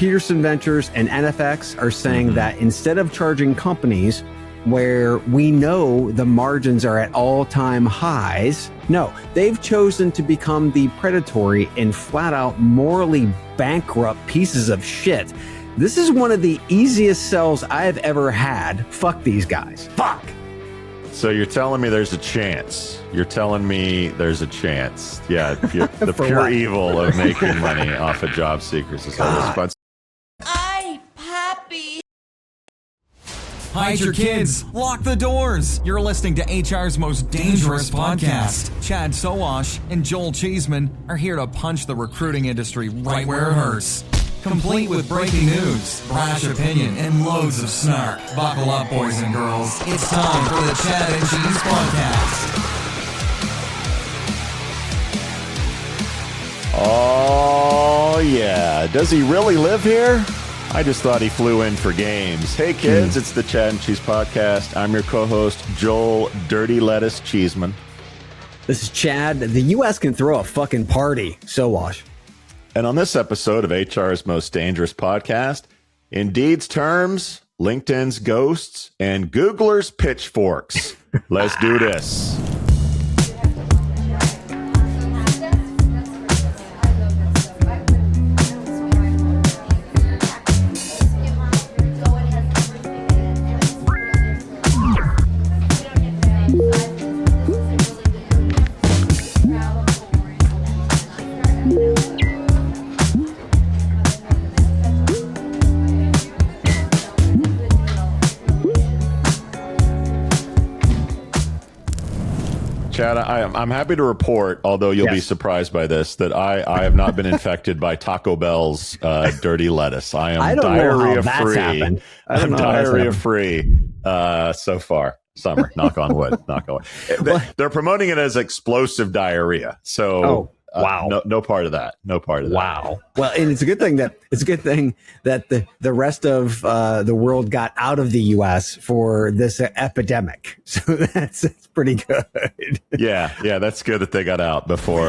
Peterson Ventures and NFX are saying that instead of charging companies where we know the margins are at all-time highs, no, they've chosen to become the predatory and flat-out morally bankrupt pieces of shit. This is one of the easiest sells I've ever had. Fuck these guys. Fuck. So you're telling me there's a chance. You're telling me there's a chance. Yeah, the pure what? evil of making money off of job seekers is how this fun. Hide your kids. Lock the doors. You're listening to HR's most dangerous podcast. Chad Sowash and Joel Cheeseman are here to punch the recruiting industry right where it hurts. Complete with breaking news, brash opinion, and loads of snark. Buckle up, boys and girls. It's time for the Chad and Cheese Podcast. Oh, yeah. Does he really live here? I just thought he flew in for games. Hey, kids, it's the Chad and Cheese Podcast. I'm your co-host, Joel Dirty Lettuce Cheeseman. This is Chad. The U.S. can throw a fucking party. Sowash. And on this episode of HR's Most Dangerous Podcast, Indeed's terms, LinkedIn's ghosts, and Googler's pitchforks. Let's do this. Chad, I'm happy to report, although you'll be surprised by this, that I have not been infected by Taco Bell's dirty lettuce. I am diarrhea-free. I'm diarrhea-free so far. Summer, knock on wood. Knock on wood. They're promoting it as explosive diarrhea. So wow, no part of that. No part of that. Wow. Well, and it's a good thing that the rest of the world got out of the U.S. for this epidemic. So that's pretty good. Yeah, that's good that they got out before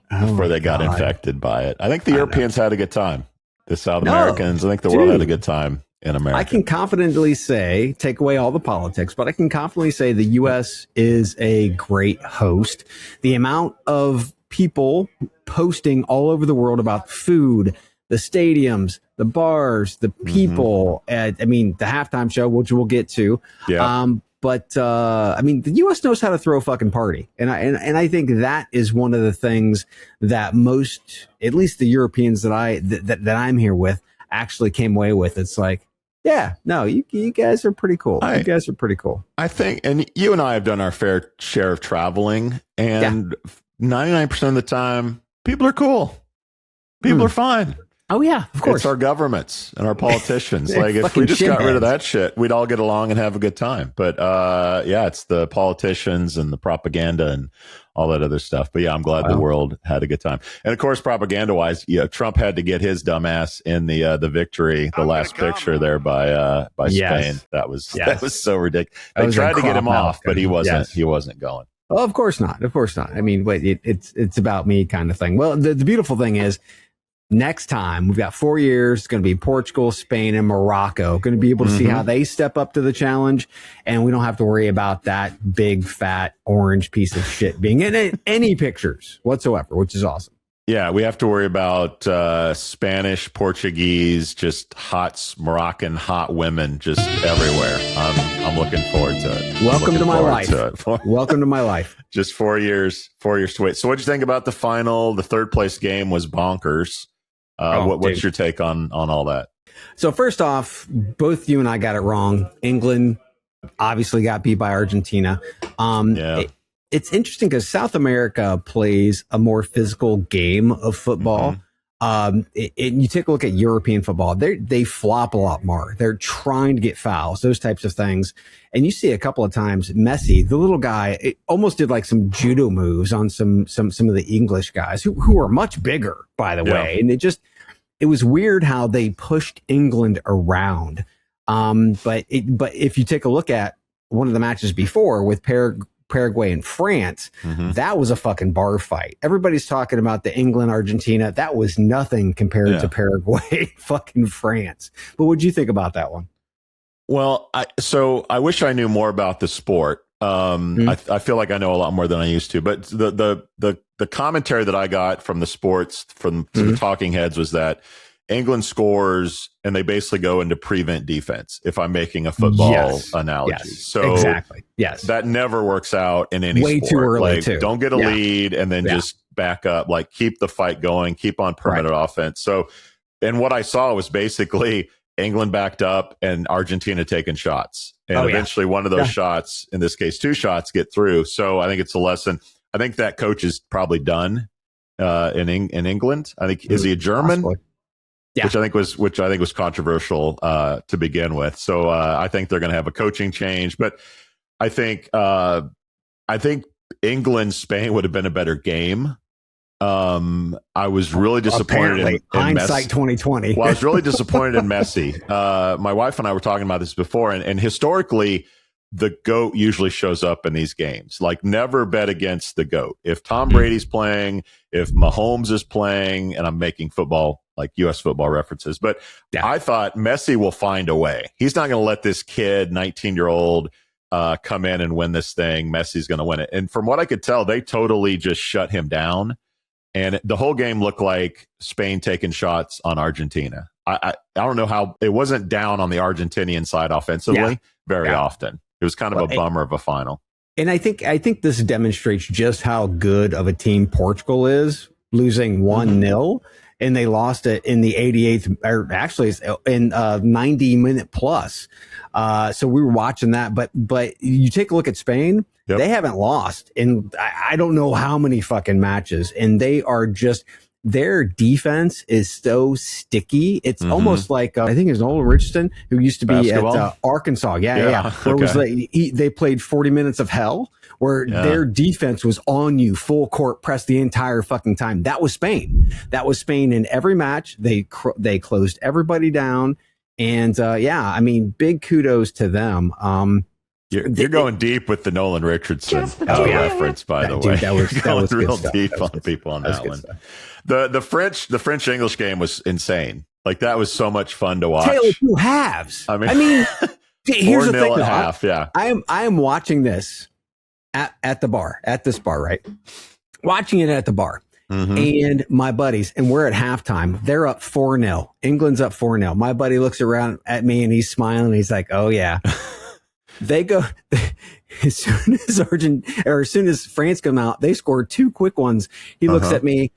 before they got infected by it. I think the Europeans had a good time. The South Americans, I think the world had a good time in America. I can confidently say, take away all the politics, but I can confidently say the U.S. is a great host. The amount of people posting all over the world about food, the stadiums, the bars, the people, the halftime show, which we'll get to. Yeah. But the U.S. knows how to throw a fucking party. And I think that is one of the things that most, at least the Europeans that I'm here with, actually came away with. It's like, yeah, no, you guys are pretty cool. You guys are pretty cool. I think, and you and I have done our fair share of traveling, and 99% of the time, people are cool. People are fine. Oh, yeah, of course. It's our governments and our politicians. Like, if we just got rid of that shit, we'd all get along and have a good time. But, it's the politicians and the propaganda and all that other stuff. But, I'm glad the world had a good time. And, of course, propaganda-wise, Trump had to get his dumbass in the victory, the last picture there by Spain. That was so ridiculous. They tried to get him off, but he wasn't going. Oh, of course not. Of course not. I mean, wait, it's about me kind of thing. Well, the beautiful thing is, next time, we've got 4 years. It's going to be Portugal, Spain, and Morocco. Going to be able to see how they step up to the challenge. And we don't have to worry about that big, fat, orange piece of shit being in any pictures whatsoever, which is awesome. Yeah, we have to worry about Spanish, Portuguese, just Moroccan hot women just everywhere. I'm looking forward to it. Welcome to my life. Welcome to my life. Just 4 years to wait. So what'd you think about the final? The third place game was bonkers. What's your take on all that? So first off, both you and I got it wrong. England obviously got beat by Argentina. It's interesting because South America plays a more physical game of football. You take a look at European football, they flop a lot more. They're trying to get fouls, those types of things. And you see a couple of times Messi, the little guy, it almost did like some judo moves on some of the English guys who are much bigger, by the way. And it was weird how they pushed England around. But if you take a look at one of the matches before with Paraguay and France, that was a fucking bar fight. Everybody's talking about the England, Argentina. That was nothing compared to Paraguay, fucking France. But what'd you think about that one? Well, I wish I knew more about the sport. I feel like I know a lot more than I used to, but the commentary that I got from the sports, from the talking heads, was that England scores and they basically go into prevent defense, if I'm making a football analogy. Yes, so exactly. Yes. That never works out in any Way sport. Too early, like, too. Don't get a lead and then just back up, like keep the fight going, keep on permanent offense. So, and what I saw was basically England backed up and Argentina taking shots. And eventually one of those shots, in this case, 2 shots, get through. So I think it's a lesson. I think that coach is probably done in England. I think, is he a German? Possibly. Yeah. Which I think was controversial to begin with. So I think they're going to have a coaching change. But I think England Spain would have been a better game. I was really disappointed in hindsight 2020. Well, I was really disappointed in Messi. My wife and I were talking about this before, and historically, the GOAT usually shows up in these games. Like, never bet against the GOAT. If Tom Brady's playing, if Mahomes is playing, and I'm making football, like U.S. football references, but I thought Messi will find a way. He's not going to let this kid, 19-year-old, come in and win this thing. Messi's going to win it. And from what I could tell, they totally just shut him down. And the whole game looked like Spain taking shots on Argentina. I don't know how it wasn't down on the Argentinian side offensively very often. It was kind of a bummer of a final. And I think this demonstrates just how good of a team Portugal is, losing 1-0. And they lost it in the 88th, or actually in 90-minute plus. So we were watching that. But you take a look at Spain, they haven't lost in I don't know how many fucking matches. And they are just, their defense is so sticky. It's almost like, I think it's Nolan Richardson, who used to be at Arkansas. Yeah. Where it was like, they played 40 minutes of hell, where their defense was on you, full court press the entire fucking time. That was Spain. That was Spain in every match. They closed everybody down. And I mean, big kudos to them. You're going deep with the Nolan Richardson reference, by the way. That was real deep on people on that one. The French English game was insane. Like, that was so much fun to watch. Tale of two halves. I mean here's the thing. At half, I am watching this at the bar, at this bar, right? Watching it at the bar. And my buddies, and we're at halftime. They're up 4-0. England's up 4-0. My buddy looks around at me and he's smiling. He's like, "Oh yeah." They go as soon as France come out, they scored 2 quick ones. He looks at me.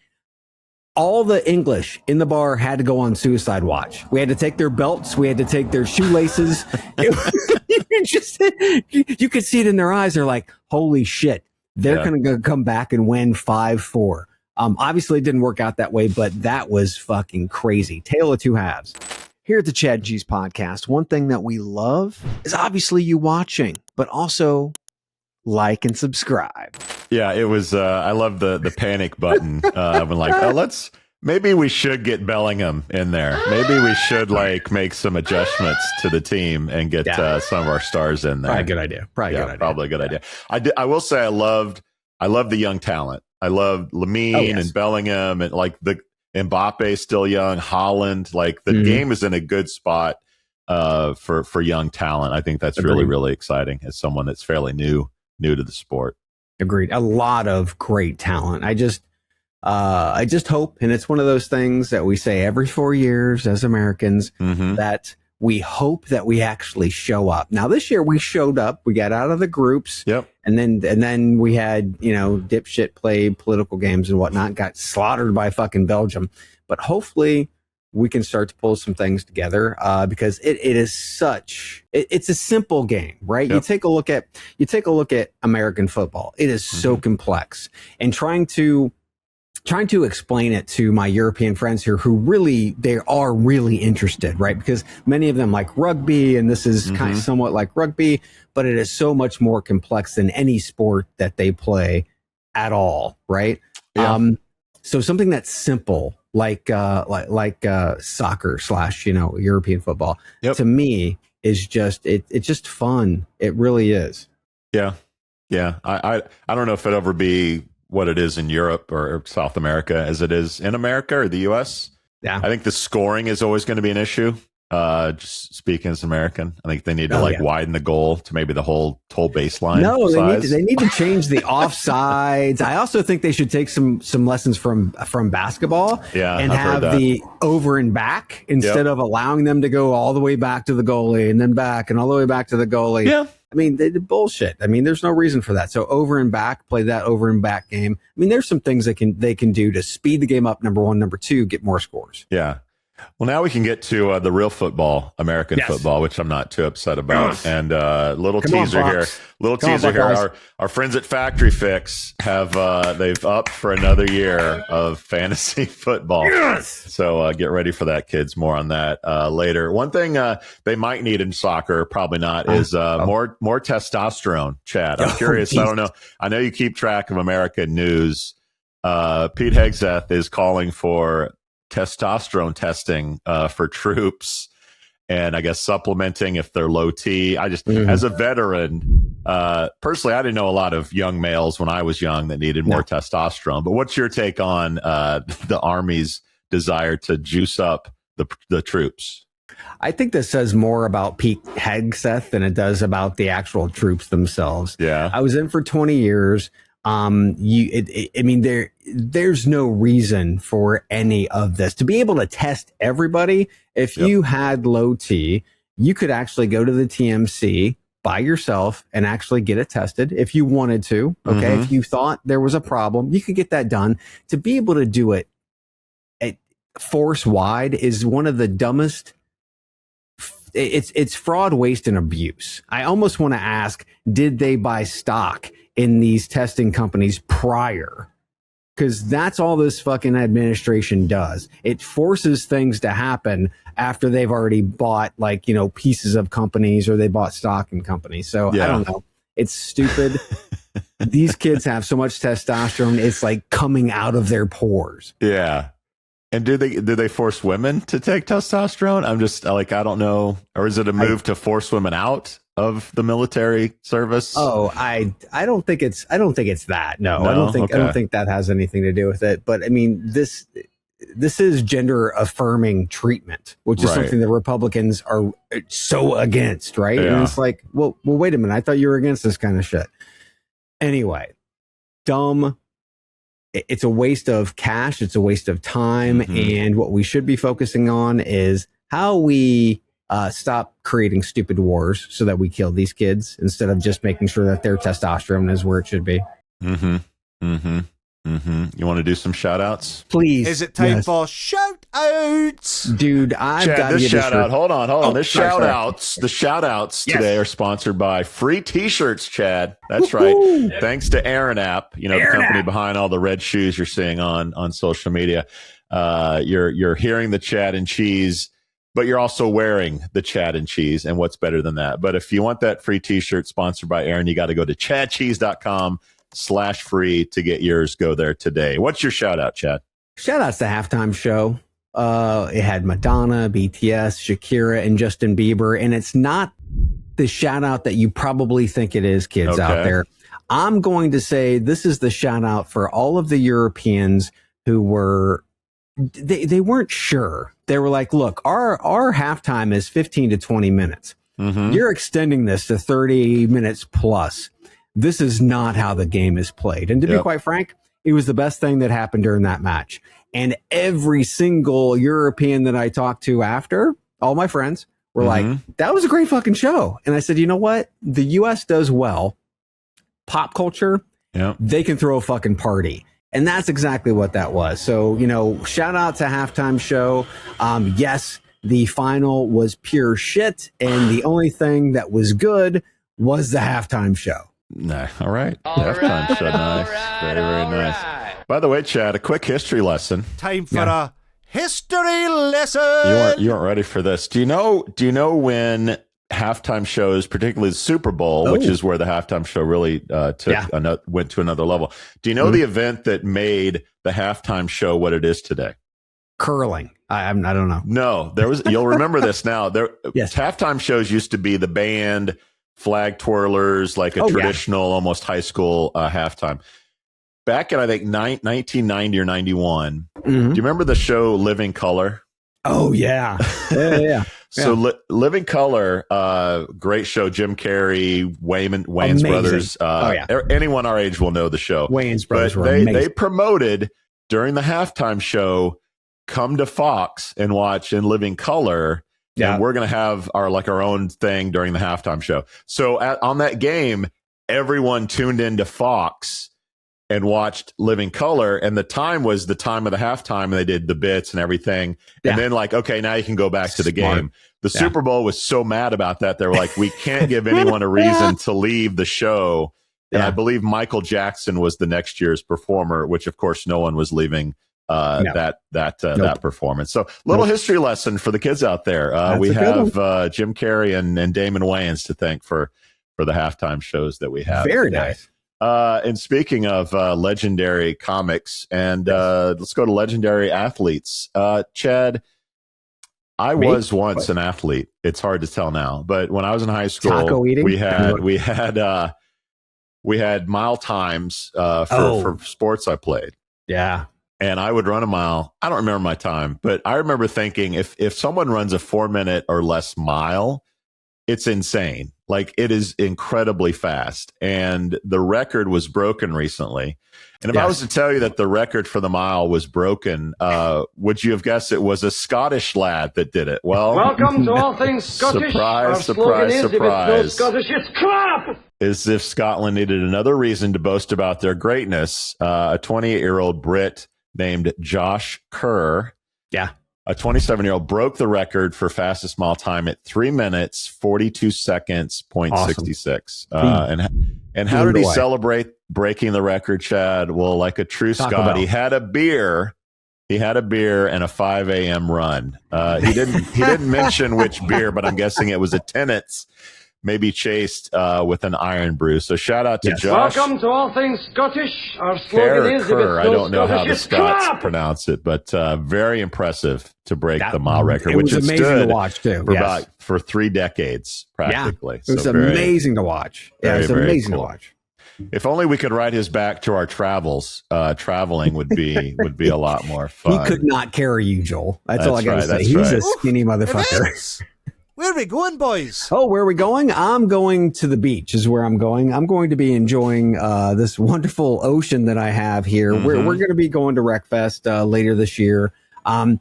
All the English in the bar had to go on suicide watch. We had to take their belts. We had to take their shoelaces. You could see it in their eyes. They're like, "Holy shit. They're going to come back and win 5-4. Obviously it didn't work out that way, but that was fucking crazy. Tale of two halves. Here at the Chad G's podcast, one thing that we love is obviously you watching, but also like and subscribe. Yeah, it was, I love the panic button. When like, maybe we should get Bellingham in there. Maybe we should make some adjustments to the team and get some of our stars in there. Probably a good idea. Probably a good idea. I will say I love the young talent. I love Lamine and Bellingham, and the Mbappe still young, Holland. The game is in a good spot for young talent. I think that's really, really exciting as someone that's fairly new to the sport. Agreed. A lot of great talent. I just hope, and it's one of those things that we say every 4 years as Americans, that we hope that we actually show up. Now this year we showed up. We got out of the groups. Yep. And then we had, dipshit play political games and whatnot, got slaughtered by fucking Belgium. But hopefully we can start to pull some things together, because it is it's a simple game, right? Yep. You take a look at American football. It is so complex, and trying to explain it to my European friends here they are really interested, right? Because many of them like rugby, and this is kind of somewhat like rugby, but it is so much more complex than any sport that they play at all, right? Yeah. So something that's simple, like soccer / European football, to me is just, it's just fun. It really is. Yeah. Yeah, I don't know if it'll ever be what it is in Europe or South America as it is in America or the U.S. Yeah. I think the scoring is always going to be an issue. Just speaking as an American, I think they need to widen the goal to maybe the whole baseline. No, size. they need to change the offsides. I also think they should take some lessons from basketball and have the over and back instead of allowing them to go all the way back to the goalie and then back and all the way back to the goalie. Yeah. I mean, they did bullshit. I mean, there's no reason for that. So over and back, play that over and back game. I mean, there's some things they can do to speed the game up. Number one, number two, get more scores. Yeah. Well, now we can get to the real football, American football, which I'm not too upset about. And little teaser here. Our friends at Factory Fix have they've upped for another year of fantasy football. Yes. So get ready for that, kids. More on that later. One thing they might need in soccer, probably not, is more testosterone. Chad, I'm curious. I don't know. I know you keep track of American news. Pete Hegseth is calling for testosterone testing for troops, and I guess supplementing if they're low T. I just, as a veteran, personally, I didn't know a lot of young males when I was young that needed more testosterone. But what's your take on the Army's desire to juice up the troops? I think this says more about Pete Hegseth than it does about the actual troops themselves. Yeah, I was in for 20 years. I mean, there's no reason for any of this to be able to test everybody. If you had low T, you could actually go to the TMC by yourself and actually get it tested if you wanted to. Okay. If you thought there was a problem, you could get that done. To be able to do it force wide is one of the dumbest. It's fraud, waste, and abuse. I almost want to ask, did they buy stock in these testing companies prior? Because that's all this fucking administration does. It forces things to happen after they've already bought, like, pieces of companies or they bought stock in companies. So I don't know. It's stupid. These kids have so much testosterone. It's like coming out of their pores. Yeah. And do they force women to take testosterone? I'm just like, I don't know. Or is it a move to force women out of the military service? Oh, I don't think it's that. No, I don't think that has anything to do with it. But I mean, this is gender affirming treatment, which is something the Republicans are so against, right? Yeah. And it's like, well, wait a minute. I thought you were against this kind of shit. Anyway, dumb. It's a waste of cash. It's a waste of time. And what we should be focusing on is how we stop creating stupid wars so that we kill these kids instead of just making sure that their testosterone is where it should be. You want to do some shout outs? Please. Is it time for shout outs? Dude, I've got this shout out. Hold on. The shout outs today are sponsored by free t-shirts, Chad. That's right. Thanks to Aaron App, the company behind all the red shoes you're seeing on social media. You're hearing the Chad and Cheese, but you're also wearing the Chad and Cheese. And what's better than that? But if you want that free t-shirt sponsored by Aaron, you got to go to chadcheese.com/free to get yours. Go there today. What's your shout out, Chad? Shout outs to Halftime Show. It had Madonna, BTS, Shakira, and Justin Bieber. And it's not the shout out that you probably think it is, kids out there. I'm going to say this is the shout out for all of the Europeans who were, they weren't sure. They were like, look, our halftime is 15 to 20 minutes. You're extending this to 30 minutes plus. This is not how the game is played. And to be quite frank, it was the best thing that happened during that match. And every single European that I talked to after, all my friends were like, that was a great fucking show. And I said, you know what? The U.S. does well. Pop culture, they can throw a fucking party. And that's exactly what that was. So, shout out to Halftime Show. Yes, the final was pure shit. And the only thing that was good was the halftime show. Nah, all right. Halftime show. Nice. Very, very nice. By the way, Chad, a quick history lesson. Time for a history lesson. You weren't ready for this. Do you know when halftime shows, particularly the Super Bowl, which is where the halftime show really went to another level? Do you know the event that made the halftime show what it is today? Curling. I don't know. No, there was. You'll remember this now. Halftime shows used to be the band flag twirlers, like a traditional, almost high school halftime. Back in, I think, 1990 or 91, do you remember the show Living Color? Oh, yeah. Yeah. So Living Color, great show. Jim Carrey, Wayans Brothers. Anyone our age will know the show. Wayans Brothers were amazing. They promoted during the halftime show, come to Fox and watch in Living Color. Yeah. And we're going to have our own thing during the halftime show. So on that game, everyone tuned into Fox and watched Living Color, and the time was the time of the halftime, and they did the bits and everything. And then okay, now you can go back to the game. The Super Bowl was so mad about that. They were like, we can't give anyone a reason to leave the show. And I believe Michael Jackson was the next year's performer, which of course no one was leaving that performance. So little history lesson for the kids out there. We have Jim Carrey and Damon Wayans to thank for the halftime shows that we have. Very today. nice. And speaking of legendary comics, and let's go to legendary athletes. Chad, I was once an athlete. It's hard to tell now, but when I was in high school, taco eating? we had mile times for sports I played. Yeah. And I would run a mile. I don't remember my time, but I remember thinking if someone runs a 4-minute or less mile, it's insane. Like, it is incredibly fast. And the record was broken recently. And if I was to tell you that the record for the mile was broken, would you have guessed it was a Scottish lad that did it? Well, welcome to All Things Scottish. Surprise, surprise, surprise. If it's no Scottish, it's crap! As if Scotland needed another reason to boast about their greatness. A 28-year-old Brit named Josh Kerr. Yeah. A 27-year-old broke the record for fastest mile time at 3 minutes, 42 seconds, 0.66. And how did he celebrate breaking the record, Chad? Well, like a true Scot, he had a beer. He had a beer and a 5 a.m. run. He didn't mention which beer, but I'm guessing it was a Tennent's, maybe chased with an iron brew. So shout out to Josh. Welcome to All Things Scottish. Our slogan is, I don't know how the Scots pronounce it, but very impressive to break the mile record, which is amazing to watch too. For 3 decades, practically. Yeah, it was amazing to watch. Yeah, it was amazing to watch. If only we could ride his back to our travels. Traveling would be a lot more fun. He could not carry you, Joel. That's all I got to say. He's a skinny motherfucker. Where are we going, boys? Oh, where are we going? I'm going to the beach is where I'm going. I'm going to be enjoying this wonderful ocean that I have here. We're going to be going to WreckFest later this year. And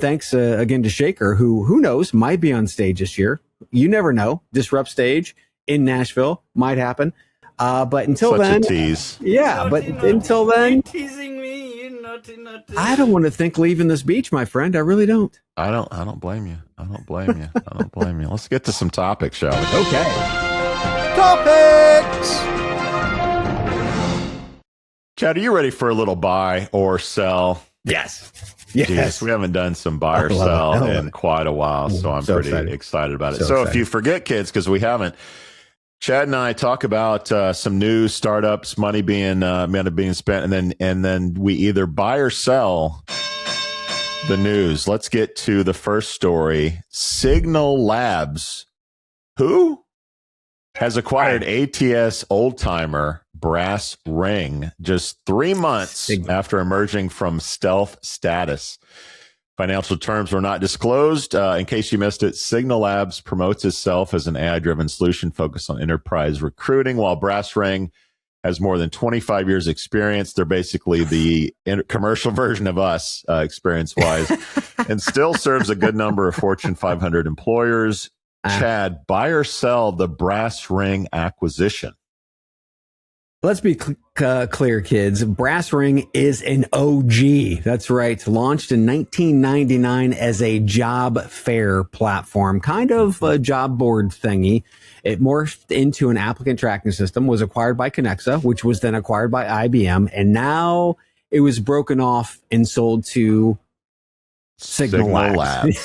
thanks again to Shaker, who knows, might be on stage this year. You never know. Disrupt Stage in Nashville might happen. But until then, a tease. Yeah, but until then, you're teasing me. You naughty. I don't want to think leaving this beach, my friend. I really don't. I don't blame you. I don't blame you. Let's get to some topics, shall we? Okay. Topics. Chad, are you ready for a little buy or sell? Yes. Jeez, we haven't done some buy or sell in quite a while, so I'm pretty excited about it. So if you forget, kids, because we haven't, Chad and I talk about some new startups, money being spent, and then we either buy or sell the news. Let's get to the first story. Signal Labs, who has acquired ATS old-timer Brass Ring just 3 months after emerging from stealth status. Financial terms were not disclosed. In case you missed it, Signal Labs promotes itself as an AI-driven solution focused on enterprise recruiting, while Brass Ring has more than 25 years experience. They're basically the commercial version of us, experience-wise, and still serves a good number of Fortune 500 employers. Chad, buy or sell the Brass Ring acquisition? Let's be clear, kids. Brass Ring is an OG. That's right. Launched in 1999 as a job fair platform, kind of a job board thingy. It morphed into an applicant tracking system, was acquired by Connexa, which was then acquired by IBM, and now it was broken off and sold to Signal Labs.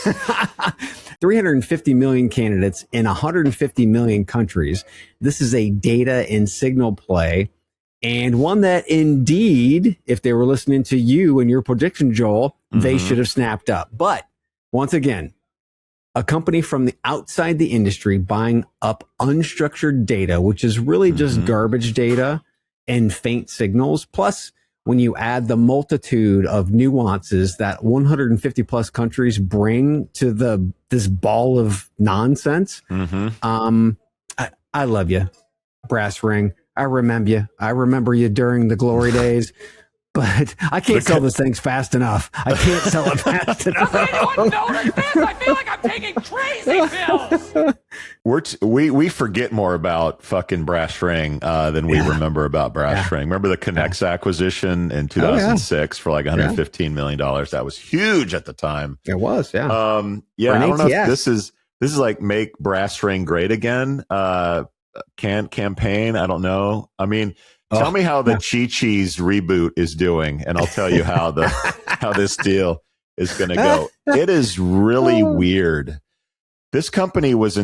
350 million candidates in 150 million countries. This is a data and signal play, and one that indeed, if they were listening to you and your prediction, Joel, they should have snapped up. But once again, a company from the outside the industry buying up unstructured data, which is really just garbage data and faint signals. Plus, when you add the multitude of nuances that 150 plus countries bring to this ball of nonsense, I love you, Brass Ring. I remember you during the glory days. But I can't sell those things fast enough. I can't sell it fast enough. Anyone notice this? I feel like I'm taking crazy pills. We forget more about fucking Brass Ring than we remember about Brass Ring. Remember the Connex acquisition in 2006 for like $115 million? That was huge at the time. It was, I don't know if this is like make Brass Ring great again. Campaign. I don't know. I mean, tell me how the Chi-Chi's reboot is doing, and I'll tell you how this deal is going to go. It is really weird. This company was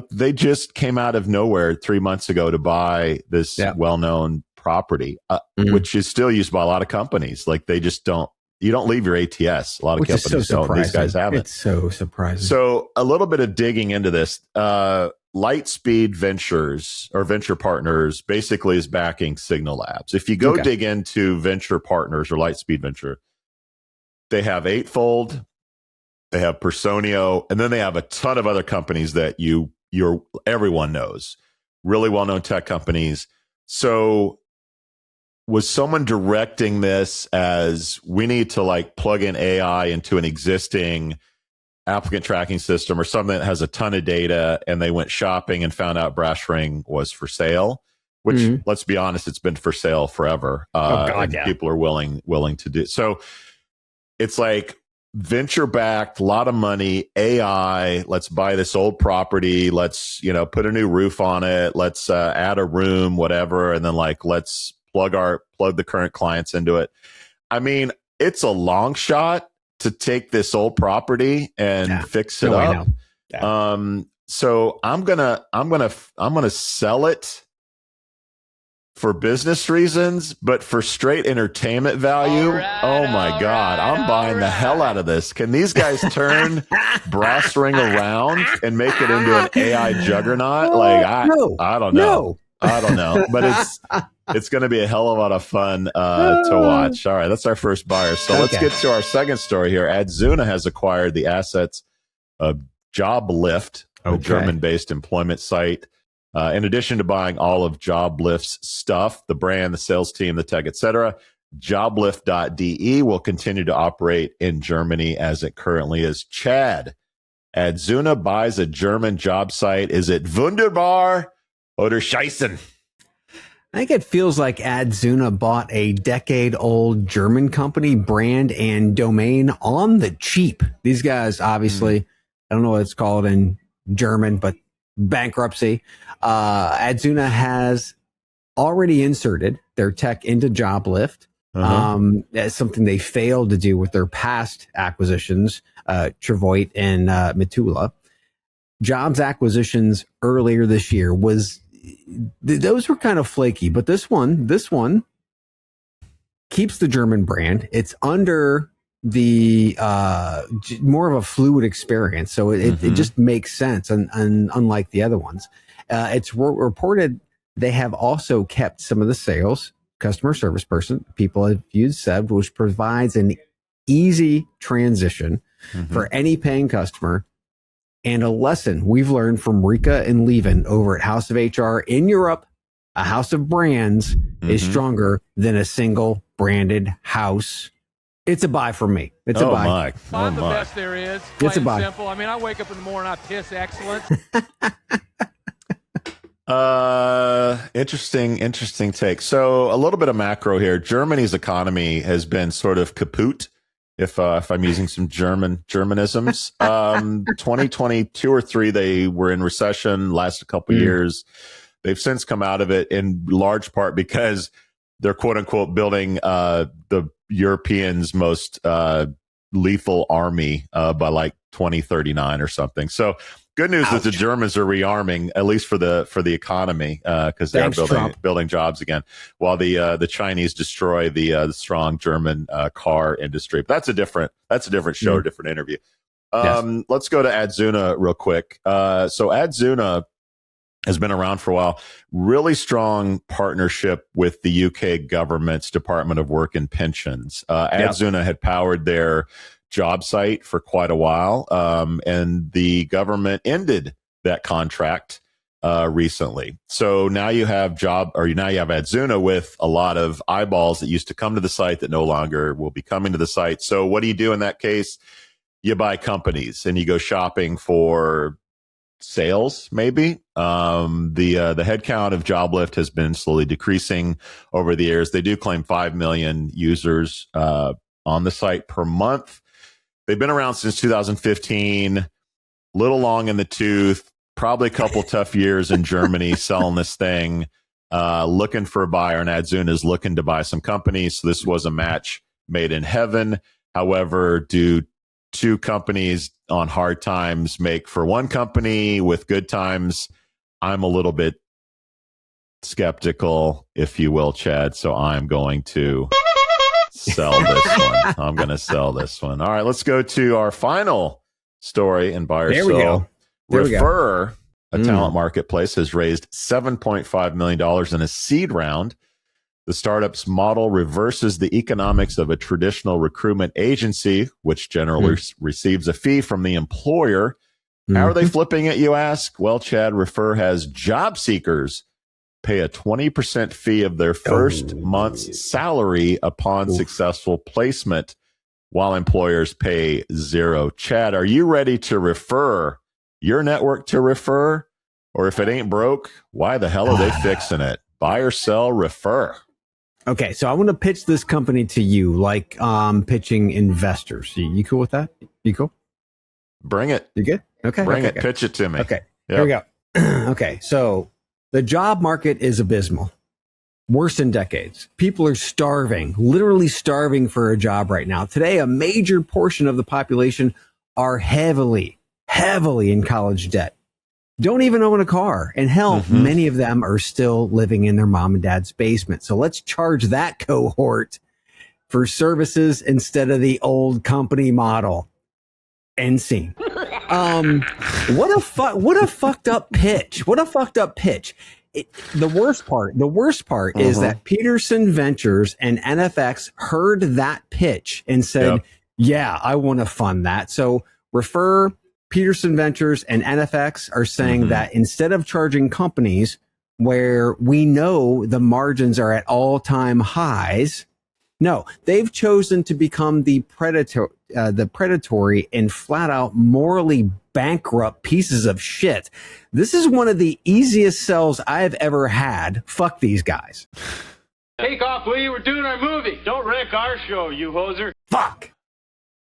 they just came out of nowhere 3 months ago to buy this well-known property, which is still used by a lot of companies. Like they just don't. You don't leave your ATS. A lot of companies don't. These guys haven't. It's so surprising. So a little bit of digging into this. Lightspeed Ventures or Venture Partners basically is backing Signal Labs. If you go dig into Venture Partners or Lightspeed Venture, they have Eightfold, they have Personio, and then they have a ton of other companies that everyone knows, really well-known tech companies. So was someone directing this as we need to like plug in AI into an existing applicant tracking system or something that has a ton of data, and they went shopping and found out Brass Ring was for sale, which let's be honest, it's been for sale forever. People are willing to do. So it's like venture backed, a lot of money, AI, let's buy this old property. Let's, put a new roof on it. Let's add a room, whatever. And then like, let's plug the current clients into it. I mean, it's a long shot to take this old property and fix it up. So I'm gonna sell it for business reasons, but for straight entertainment value, my God, I'm buying the hell out of this. Can these guys turn Brass Ring around and make it into an AI juggernaut? I don't know. I don't know, but it's going to be a hell of a lot of fun to watch. All right, that's our first buyer. So let's get to our second story here. Adzuna has acquired the assets of Joblift, a German-based employment site. In addition to buying all of Joblift's stuff, the brand, the sales team, the tech, etc., Joblift.de will continue to operate in Germany as it currently is. Chad, Adzuna buys a German job site. Is it wunderbar oder scheißen? I think it feels like Adzuna bought a decade-old German company brand and domain on the cheap. These guys, obviously, I don't know what it's called in German, but bankruptcy. Adzuna has already inserted their tech into Joblift. That's something they failed to do with their past acquisitions, Travoit and Mitula. Jobs acquisitions earlier this year those were kind of flaky, but this one keeps the German brand. It's under the more of a fluid experience, so it just makes sense. And unlike the other ones, it's reported they have also kept some of the sales, customer service person, people have used Seb, which provides an easy transition for any paying customer. And a lesson we've learned from Rika and Levin over at House of HR in Europe, a house of brands is stronger than a single branded house. It's a buy for me. It's a buy. I'm the best there is. It's a buy. Simple. I mean, I wake up in the morning, I piss excellent. Interesting take. So a little bit of macro here. Germany's economy has been sort of kaput. If I'm using some Germanisms, 2022 or 3, they were in recession, lasted a couple years. They've since come out of it in large part because they're quote unquote building the Europeans' most lethal army by like 2039 or something. So good news is the Germans are rearming, at least for the economy, because they're building jobs again, while the Chinese destroy the strong German car industry. But that's a different show, different interview. Let's go to Adzuna real quick. So Adzuna has been around for a while. Really strong partnership with the UK government's Department of Work and Pensions. Adzuna had powered their job site for quite a while, and the government ended that contract recently. So now you have Adzuna with a lot of eyeballs that used to come to the site that no longer will be coming to the site. So what do you do in that case? You buy companies and you go shopping for sales, maybe. The headcount of Joblift has been slowly decreasing over the years. They do claim 5 million users on the site per month. They've been around since 2015, little long in the tooth, probably a couple tough years in Germany selling this thing, looking for a buyer, and Adzuna is looking to buy some companies. So this was a match made in heaven. However, do two companies on hard times make for one company with good times? I'm a little bit skeptical, if you will, Chad. So I'm going to sell this one. I'm going to sell this one. All right, let's go to our final story in buy or sell. We go. Refer, a talent marketplace, has raised $7.5 million in a seed round. The startup's model reverses the economics of a traditional recruitment agency, which generally receives a fee from the employer. How are they flipping it, you ask? Well, Chad, Refer has job seekers pay a 20% fee of their first month's salary upon successful placement, while employers pay zero. Chad, are you ready to refer your network to Refer? Or if it ain't broke, why the hell are they fixing it? Buy or sell, Refer. Okay, so I want to pitch this company to you like pitching investors. You cool with that? You cool? Bring it. You good? Okay. Bring okay. it. Pitch it to me. Okay. Here we go. Okay, so the job market is abysmal. Worst in decades. People are starving, literally starving for a job right now. Today, a major portion of the population are heavily in college debt. Don't even own a car. And hell, many of them are still living in their mom and dad's basement. So let's charge that cohort for services instead of the old company model. End scene. What a fucked up pitch. What a fucked up pitch. The worst part is that Peterson Ventures and NFX heard that pitch and said, yeah, I want to fund that. So Refer, Peterson Ventures, and NFX are saying that instead of charging companies where we know the margins are at all-time highs, no, they've chosen to become the predatory and flat-out morally bankrupt pieces of shit. This is one of the easiest sells I've ever had. Fuck these guys. Take off, will you? We're doing our movie. Don't wreck our show, you hoser. Fuck.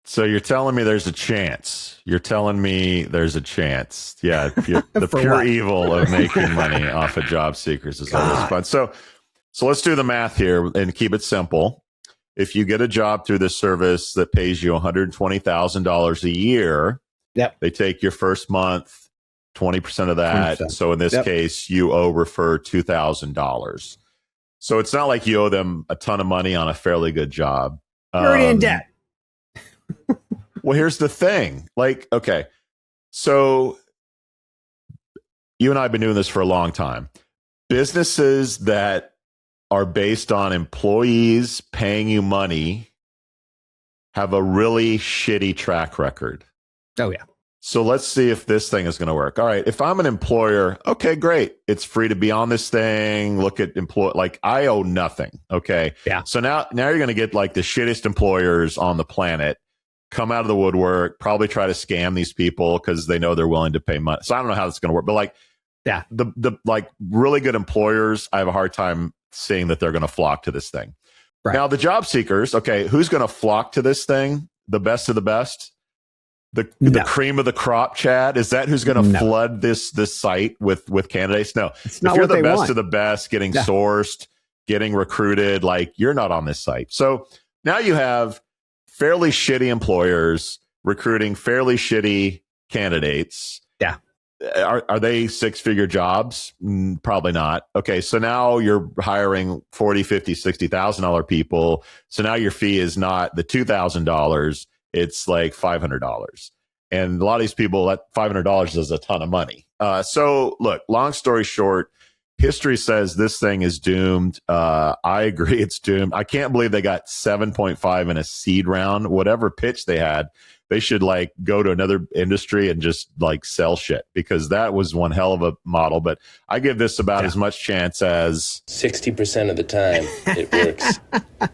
So you're telling me there's a chance. Yeah, the pure evil of making money off of job seekers is always fun. So let's do the math here and keep it simple. If you get a job through this service that pays you $120,000 a year, they take your first month, 20% of that. 20%. So in this case, you owe Refer $2,000. So it's not like you owe them a ton of money on a fairly good job. You're already in debt. Well, here's the thing. Like, okay, so you and I have been doing this for a long time. Businesses that are based on employees paying you money have a really shitty track record. Oh, yeah. So let's see if this thing is going to work. All right. If I'm an employer, okay, great. It's free to be on this thing. Look at like I owe nothing. Okay. Yeah. So now you're going to get like the shittest employers on the planet come out of the woodwork, probably try to scam these people because they know they're willing to pay money. So I don't know how it's going to work, but like, the like really good employers, I have a hard time seeing that they're going to flock to this thing. Right. Now the job seekers, okay, who's going to flock to this thing? The best of the best? The cream of the crop, Chad? Is that who's going to flood this site with candidates? No. If you're the best of the best, getting sourced, getting recruited, like you're not on this site. So now you have fairly shitty employers recruiting fairly shitty candidates. Yeah. Are they six-figure jobs? Probably not. Okay, so now you're hiring $40,000, $50,000, $60,000 people. So now your fee is not the $2,000. It's like $500. And a lot of these people, that $500 is a ton of money. So look, long story short, history says this thing is doomed. I agree it's doomed. I can't believe they got 7.5 in a seed round. Whatever pitch they had, they should like go to another industry and just like sell shit, because that was one hell of a model. But I give this about as much chance as 60% of the time. It works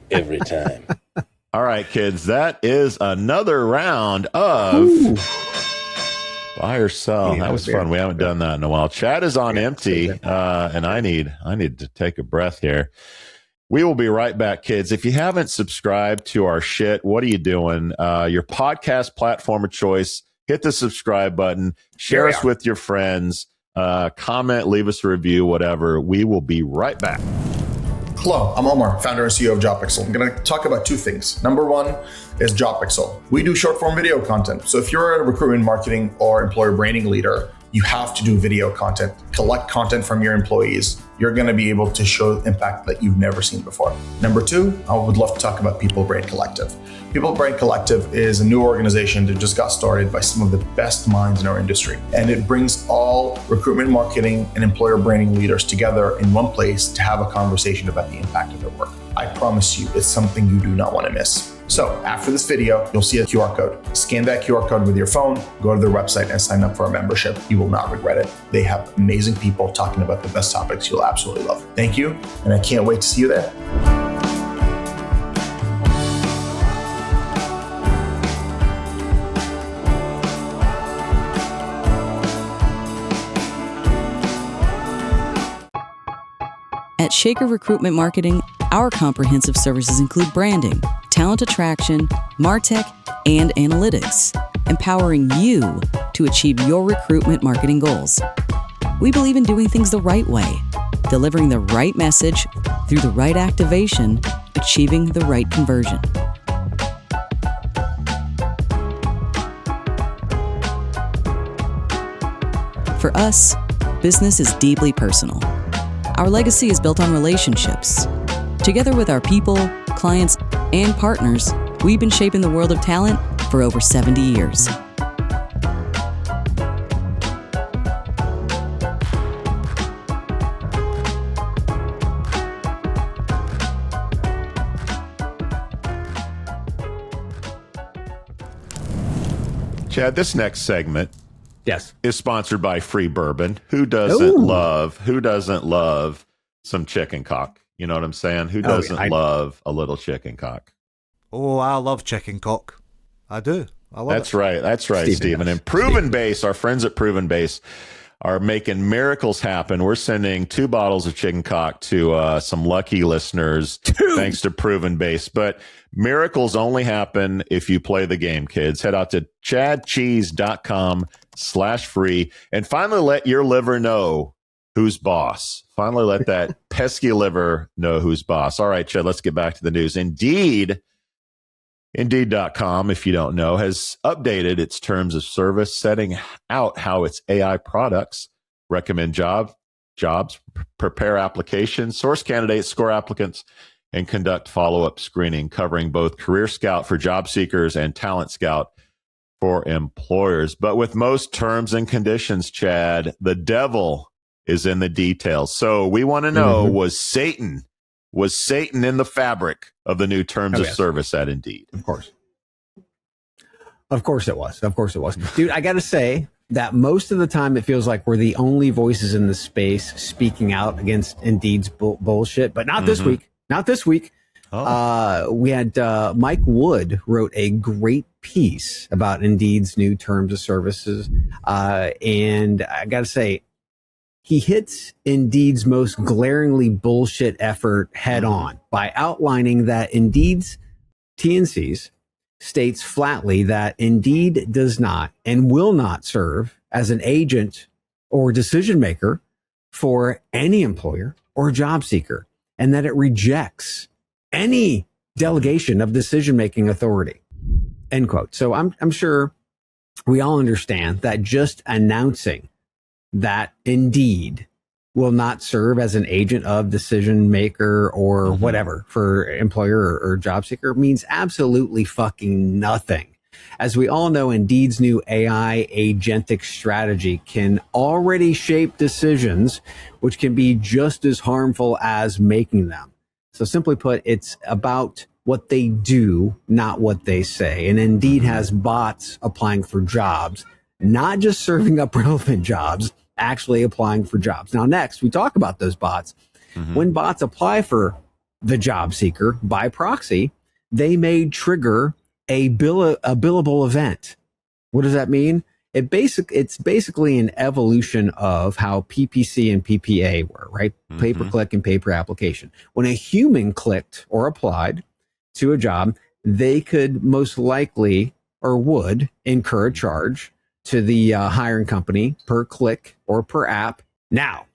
every time. All right, kids, that is another round of buy or sell. That was fun. We haven't done that in a while. Chat is on empty, and I need to take a breath here. We will be right back, kids. If you haven't subscribed to our shit, what are you doing? Your podcast platform of choice, hit the subscribe button, share us with your friends, comment, leave us a review, whatever. We will be right back. Hello, I'm Omar, founder and CEO of JobPixel. I'm going to talk about two things. Number one is JobPixel. We do short form video content. So if you're a recruitment marketing or employer branding leader, you have to do video content, collect content from your employees. You're going to be able to show impact that you've never seen before. Number two, I would love to talk about People Brain Collective. People Brain Collective is a new organization that just got started by some of the best minds in our industry. And it brings all recruitment marketing and employer branding leaders together in one place to have a conversation about the impact of their work. I promise you, it's something you do not want to miss. So after this video, you'll see a QR code. Scan that QR code with your phone, go to their website and sign up for a membership. You will not regret it. They have amazing people talking about the best topics you'll absolutely love. Thank you, and I can't wait to see you there. At Shaker Recruitment Marketing, our comprehensive services include branding, talent attraction, MarTech, and analytics, empowering you to achieve your recruitment marketing goals. We believe in doing things the right way, delivering the right message through the right activation, achieving the right conversion. For us, business is deeply personal. Our legacy is built on relationships. Together with our people, clients, and partners, we've been shaping the world of talent for over 70 years. Chad, this next segment is sponsored by Free Bourbon. Who doesn't love some chicken cock? You know what I'm saying? Who doesn't love a little chicken cock? Oh, I love chicken cock. I do. I love it. That's right, Stephen. And Proven Base, our friends at Proven Base are making miracles happen. We're sending 2 bottles of chicken cock to some lucky listeners, thanks to Proven Base. But miracles only happen if you play the game, kids. Head out to chadcheese.com/free and finally let your liver know who's boss. Finally let that pesky liver know who's boss. All right, Chad, let's get back to the news. Indeed.com, if you don't know, has updated its terms of service, setting out how its AI products recommend jobs, prepare applications, source candidates, score applicants, and conduct follow-up screening, covering both Career Scout for job seekers and Talent Scout for employers. But with most terms and conditions, Chad, the devil is in the details. So we want to know, was Satan in the fabric of the new terms of service at Indeed? Of course it was. Dude, I got to say that most of the time it feels like we're the only voices in the space speaking out against Indeed's bullshit, but not this week. Not this week. We had Mike Wood wrote a great piece about Indeed's new terms of services. And I got to say, he hits Indeed's most glaringly bullshit effort head on by outlining that Indeed's T&Cs states flatly that Indeed does not and will not serve as an agent or decision maker for any employer or job seeker, and that it rejects any delegation of decision-making authority, end quote. So I'm sure we all understand that just announcing that Indeed will not serve as an agent of decision maker or whatever for employer or job seeker means absolutely fucking nothing. As we all know, Indeed's new AI agentic strategy can already shape decisions, which can be just as harmful as making them. So simply put, it's about what they do, not what they say. And Indeed has bots applying for jobs, not just serving up relevant jobs, actually applying for jobs. Now, next, we talk about those bots. When bots apply for the job seeker by proxy, they may trigger a billable event. What does that mean? It's basically an evolution of how PPC and PPA were, right? Pay-per-click and pay-per-application. When a human clicked or applied to a job, they could most likely or would incur a charge to the hiring company per click or per app. Now,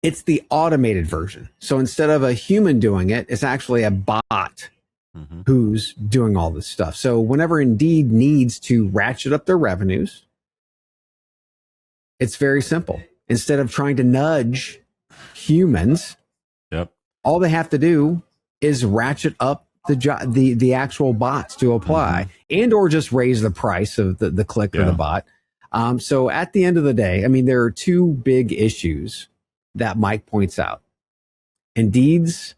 it's the automated version. So instead of a human doing it, it's actually a bot who's doing all this stuff. So whenever Indeed needs to ratchet up their revenues, it's very simple. Instead of trying to nudge humans, all they have to do is ratchet up the actual bots to apply and or just raise the price of the click or the bot. So at the end of the day, I mean, there are two big issues that Mike points out. Indeed's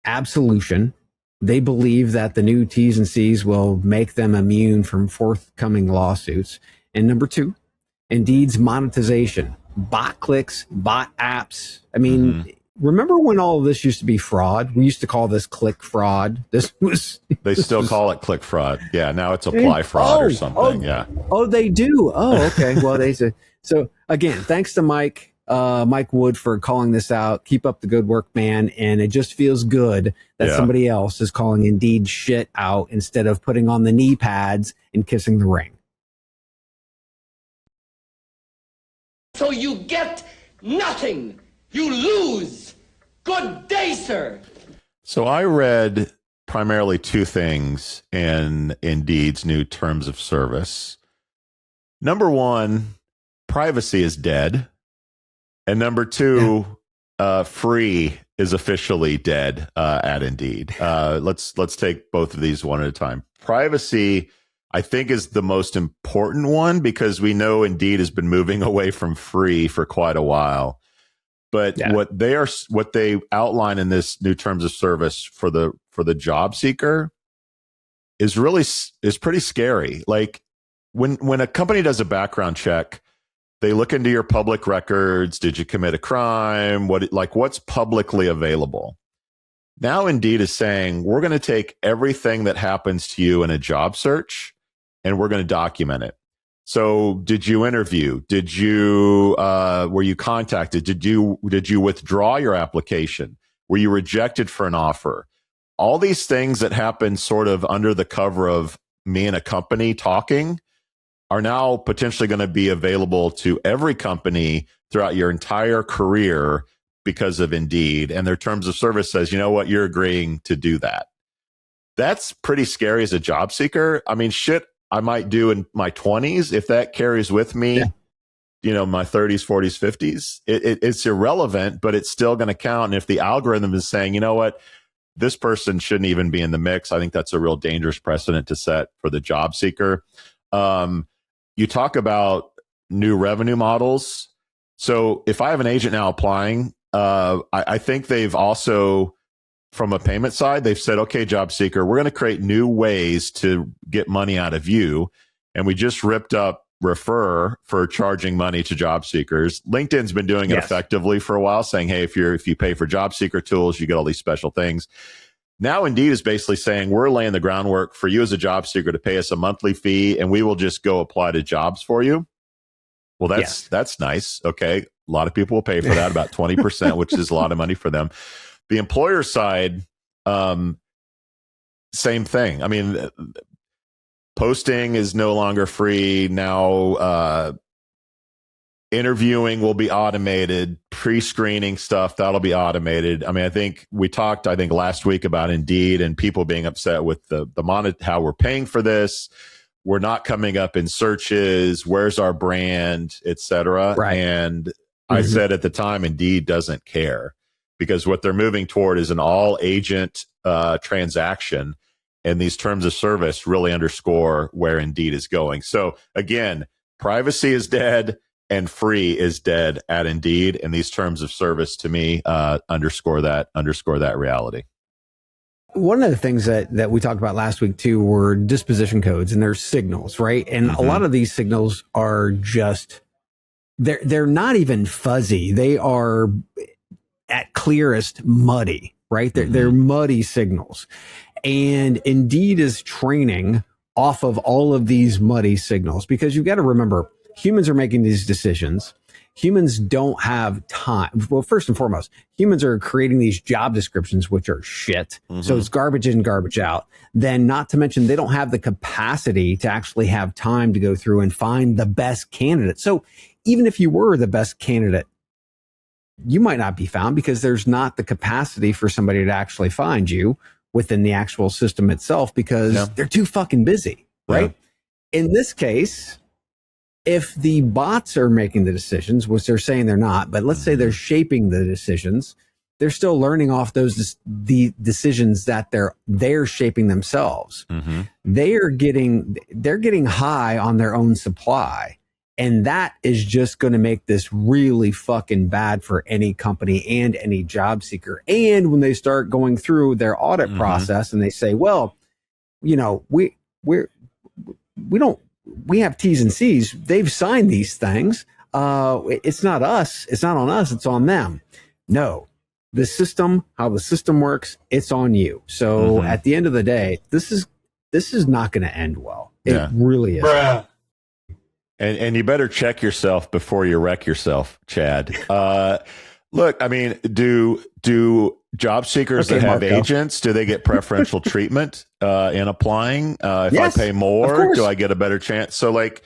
absolution. They believe that the new T's and C's will make them immune from forthcoming lawsuits. And number two, Indeed's monetization, bot clicks, bot apps. I mean, remember when all of this used to be fraud? We used to call this click fraud. They still call it click fraud. Yeah, now it's apply fraud or something. Oh, they do. Oh, okay. Well, they say so. Again, thanks to Mike Wood for calling this out. Keep up the good work, man. And it just feels good that somebody else is calling Indeed shit out instead of putting on the knee pads and kissing the ring. So you get nothing. You lose. Good day, sir. So I read primarily two things in Indeed's new terms of service. Number one, privacy is dead. And number two, free is officially dead at Indeed. Let's take both of these one at a time. Privacy, I think, is the most important one because we know Indeed has been moving away from free for quite a while. But what they outline in this new terms of service for the job seeker is pretty scary. Like when a company does a background check, they look into your public records. Did you commit a crime? What's publicly available? Now Indeed is saying, we're going to take everything that happens to you in a job search and we're going to document it. So did you interview? Did you, were you contacted? Did you withdraw your application? Were you rejected for an offer? All these things that happen sort of under the cover of me and a company talking are now potentially going to be available to every company throughout your entire career because of Indeed. And their terms of service says, you know what, you're agreeing to do that. That's pretty scary as a job seeker. I mean, shit I might do in my 20s, if that carries with me, my 30s, 40s, 50s, it's irrelevant, but it's still going to count. And if the algorithm is saying, you know what, this person shouldn't even be in the mix, I think that's a real dangerous precedent to set for the job seeker. You talk about new revenue models. So if I have an agent now applying, I think they've also, from a payment side, they've said, okay, job seeker, we're going to create new ways to get money out of you. And we just ripped up Refer for charging money to job seekers. LinkedIn's been doing it effectively for a while, saying, hey, if you pay for job seeker tools, you get all these special things. Now Indeed is basically saying, we're laying the groundwork for you as a job seeker to pay us a monthly fee, and we will just go apply to jobs for you. Well, that's nice. Okay. A lot of people will pay for that, about 20%, which is a lot of money for them. The employer side, same thing. I mean, posting is no longer free. Now, interviewing will be automated. Pre-screening stuff, that'll be automated. I mean, I think we talked, last week about Indeed and people being upset with how we're paying for this. We're not coming up in searches. Where's our brand, et cetera. Right. And I said at the time, Indeed doesn't care because what they're moving toward is an all agent transaction. and these terms of service really underscore where Indeed is going. So again, privacy is dead and free is dead at Indeed. And these terms of service to me underscore that reality. One of the things that we talked about last week too were disposition codes, and there's signals, right? And a lot of these signals are just, they're not even fuzzy. They are at clearest muddy, right? They're muddy signals. And Indeed is training off of all of these muddy signals, because you've got to remember, humans are making these decisions. Humans don't have time. Well, first and foremost, humans are creating these job descriptions, which are shit. So it's garbage in, garbage out. Then not to mention, they don't have the capacity to actually have time to go through and find the best candidate. So even if you were the best candidate, you might not be found because there's not the capacity for somebody to actually find you within the actual system itself, because they're too fucking busy, right? In this case, if the bots are making the decisions, which they're saying they're not, but let's say they're shaping the decisions, they're still learning off the decisions that they're shaping themselves. They're getting high on their own supply. And that is just going to make this really fucking bad for any company and any job seeker. And when they start going through their audit process and they say, well, you know, we have T's and C's. They've signed these things. It's not us. It's not on us. It's on them. No, the system, how the system works, it's on you. So at the end of the day, this is not going to end well. It really is. Bruh. And you better check yourself before you wreck yourself, Chad. Look, I mean, do job seekers that have agents, do they get preferential treatment in applying? If I pay more, do I get a better chance? So like,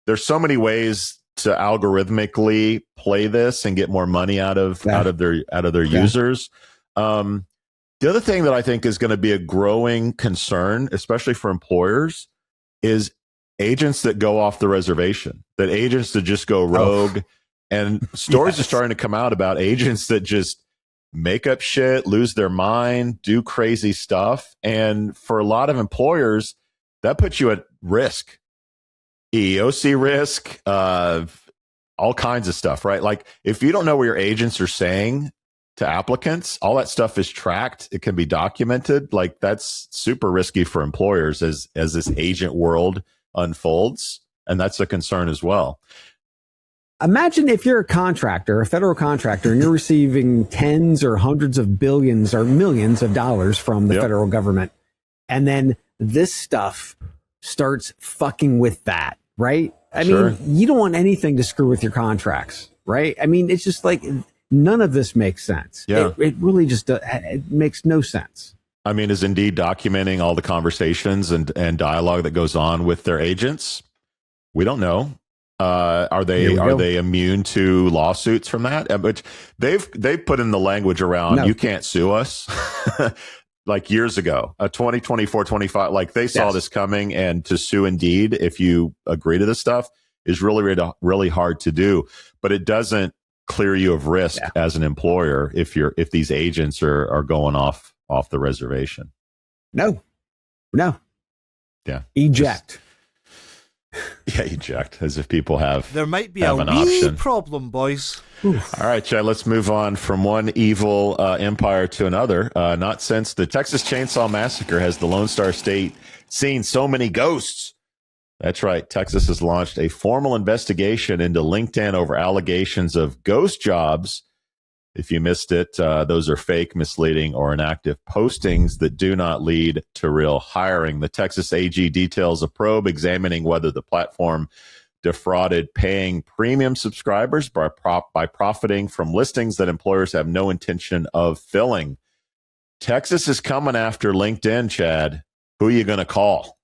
there's so many ways to algorithmically play this and get more money out of their users. The other thing that I think is going to be a growing concern, especially for employers, is agents that go off the reservation, that agents that just go rogue. And stories are starting to come out about agents that just make up shit, lose their mind, do crazy stuff. And for a lot of employers, that puts you at risk, EEOC risk, all kinds of stuff, right? Like if you don't know what your agents are saying to applicants, all that stuff is tracked. It can be documented. Like that's super risky for employers as this agent world unfolds. And that's a concern as well. Imagine if you're a contractor, a federal contractor, and you're receiving tens or hundreds of billions or millions of dollars from the federal government. And then this stuff starts fucking with that, right? I mean, you don't want anything to screw with your contracts, right? I mean, it's just like none of this makes sense. It really just it makes no sense. I mean, is Indeed documenting all the conversations and dialogue that goes on with their agents? We don't know. Are they immune to lawsuits from that? But they've put in the language around you can't sue us. Like years ago, 2024, 25, like they saw this coming, and to sue Indeed if you agree to this stuff is really hard to do. But it doesn't clear you of risk as an employer if these agents are going off the reservation. No. Yeah. Eject. Eject, as if people have there might be have a an wee option. problem, boys. All right, Chad, let's move on from one evil empire to another. Not since the Texas Chainsaw Massacre has the Lone Star State seen so many ghosts. That's right. Texas has launched a formal investigation into LinkedIn over allegations of ghost jobs. If you missed it, those are fake, misleading, or inactive postings that do not lead to real hiring. The Texas AG details a probe examining whether the platform defrauded paying premium subscribers by profiting from listings that employers have no intention of filling. Texas is coming after LinkedIn, Chad. Who are you going to call?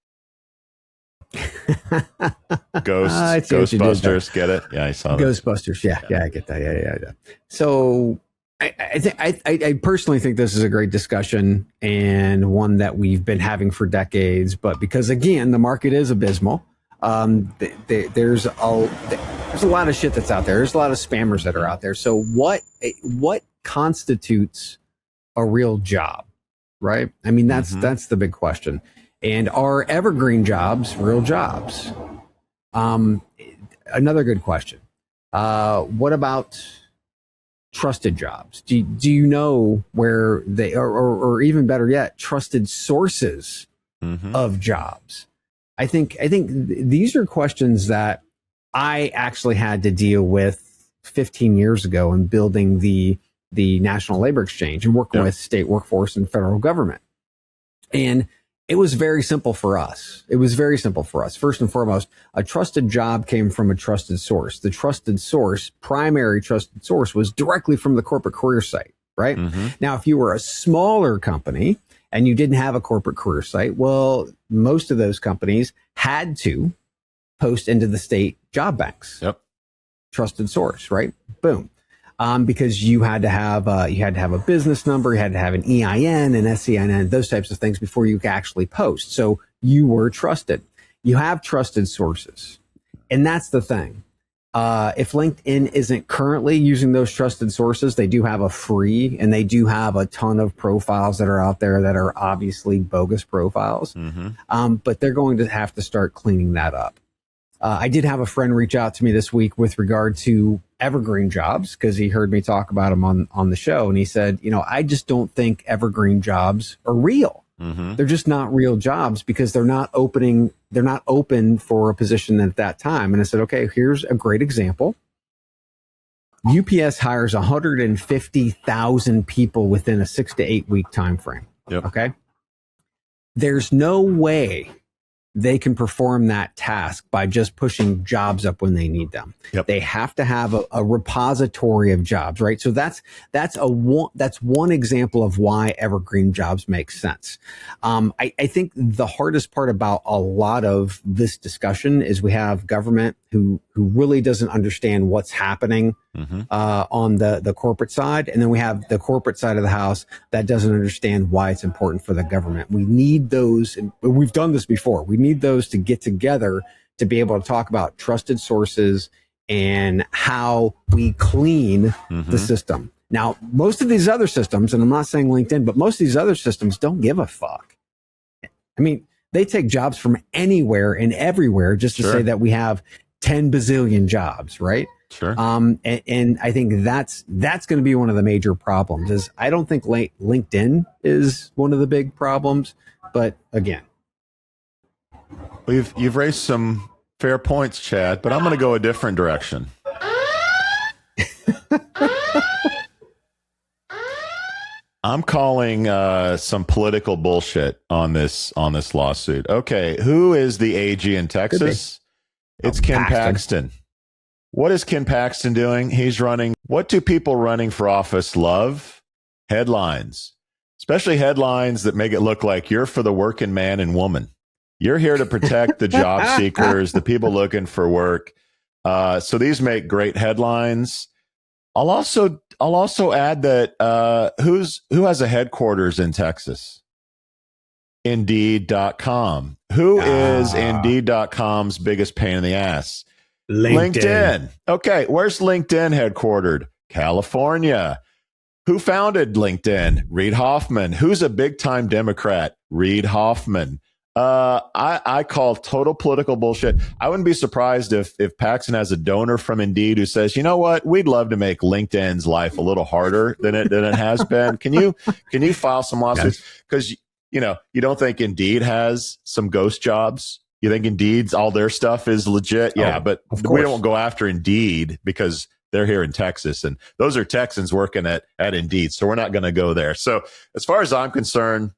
Ghostbusters, get it? Yeah, I saw that. Ghostbusters, yeah, I get that. Yeah. So I personally think this is a great discussion and one that we've been having for decades. But because again, the market is abysmal. There's a lot of shit that's out there. There's a lot of spammers that are out there. So what constitutes a real job? right? I mean, that's the big question. And are evergreen jobs real jobs? Another good question. What about trusted jobs? Do you know where they are, or even better yet, trusted sources of jobs? I think these are questions that I actually had to deal with 15 years ago in building the National Labor Exchange and working with state workforce and federal government. And it was very simple for us. First and foremost, a trusted job came from a trusted source. The trusted source, primary trusted source, was directly from the corporate career site, right? Now, if you were a smaller company and you didn't have a corporate career site, well, most of those companies had to post into the state job banks. Trusted source, right? Boom. Because you had to have a business number, you had to have an EIN, an SEIN, those types of things before you could actually post. So you were trusted. You have trusted sources, and that's the thing. If LinkedIn isn't currently using those trusted sources, they do have a free, and they do have a ton of profiles that are out there that are obviously bogus profiles. But they're going to have to start cleaning that up. I did have a friend reach out to me this week with regard to evergreen jobs because he heard me talk about them on the show. And he said, I just don't think evergreen jobs are real. They're just not real jobs because they're not open for a position at that time. And I said, okay, here's a great example. UPS hires 150,000 people within a 6 to 8 week time frame. Okay. There's no way they can perform that task by just pushing jobs up when they need them. They have to have a repository of jobs, right? So that's one example of why evergreen jobs make sense. I think the hardest part about a lot of this discussion is we have government who really doesn't understand what's happening on the corporate side. And then we have the corporate side of the house that doesn't understand why it's important for the government. We need those, and we've done this before. We need those to get together to be able to talk about trusted sources and how we clean the system. Now, most of these other systems, and I'm not saying LinkedIn, but most of these other systems don't give a fuck. I mean, they take jobs from anywhere and everywhere just to say that we have 10 bazillion jobs, right? And I think that's going to be one of the major problems. Is I don't think LinkedIn is one of the big problems, but again, you've raised some fair points, Chad, but I'm going to go a different direction. I'm calling some political bullshit on this lawsuit. Okay, who is the AG in Texas? It's Ken Paxton. What is Ken Paxton doing? He's running. What do people running for office love? Headlines, especially headlines that make it look like you're for the working man and woman. You're here to protect the job seekers, the people looking for work. So these make great headlines. I'll also add that who has a headquarters in Texas? Indeed.com. Who is Indeed.com's biggest pain in the ass? LinkedIn. Okay, where's LinkedIn headquartered? California. Who founded LinkedIn? Reid Hoffman. Who's a big-time Democrat? Reid Hoffman. I call total political bullshit. I wouldn't be surprised if Paxton has a donor from Indeed who says, you know what, we'd love to make LinkedIn's life a little harder than it has been. Can you file some lawsuits? Because you don't think Indeed has some ghost jobs. You think Indeed's all their stuff is legit? Yeah, but we don't go after Indeed because they're here in Texas, and those are Texans working at Indeed. So we're not going to go there. So as far as I'm concerned,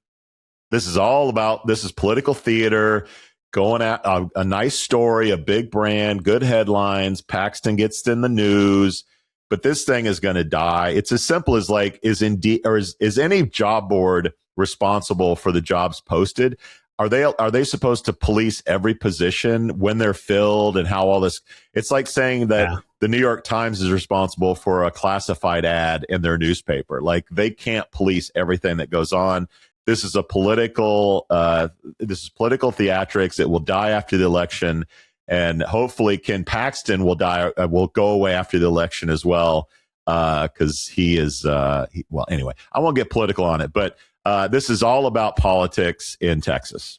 this is political theater, going at a nice story, a big brand, good headlines. Paxton gets in the news, but this thing is going to die. It's as simple as is Indeed or is any job board responsible for the jobs posted? Are they supposed to police every position when they're filled and how all this? It's like saying that the New York Times is responsible for a classified ad in their newspaper. Like they can't police everything that goes on. This is political theatrics. It will die after the election, and hopefully Ken Paxton will go away after the election as well, because he is. Well, anyway, I won't get political on it, but This is all about politics in Texas.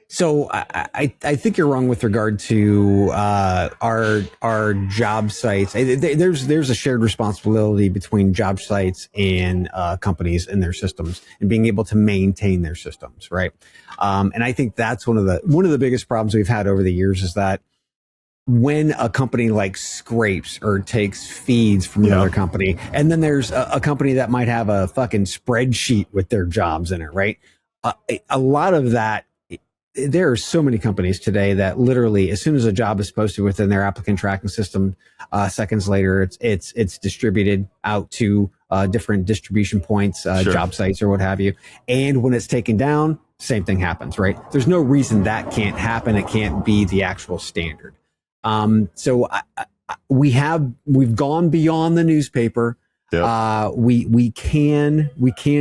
So I think you're wrong with regard to our job sites. There's a shared responsibility between job sites and companies and their systems and being able to maintain their systems, right? And I think that's one of the biggest problems we've had over the years is that when a company like scrapes or takes feeds from another company, and then there's a company that might have a fucking spreadsheet with their jobs in it, right? A lot of that. There are so many companies today that literally, as soon as a job is posted within their applicant tracking system, seconds later, it's distributed out to different distribution points, job sites or what have you. And when it's taken down, same thing happens, right? There's no reason that can't happen. It can't be the actual standard. So we've gone beyond the newspaper. Yep. We can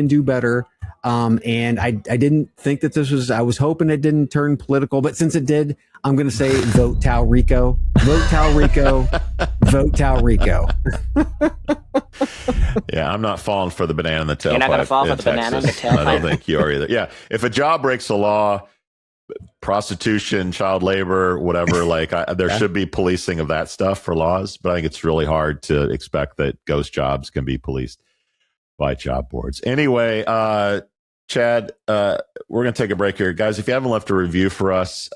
do better. And I didn't think that I was hoping it didn't turn political, but since it did, I'm going to say vote Tal Rico, vote Tal Rico, vote Tal Rico. Yeah, I'm not falling for the banana in the tailpipe. You're not going to fall for the banana in the tailpipe? I don't think you are either. Yeah, if a job breaks the law, prostitution, child labor, whatever, there should be policing of that stuff for laws, but I think it's really hard to expect that ghost jobs can be policed by job boards. Anyway, Chad, we're going to take a break here. Guys, if you haven't left a review for us,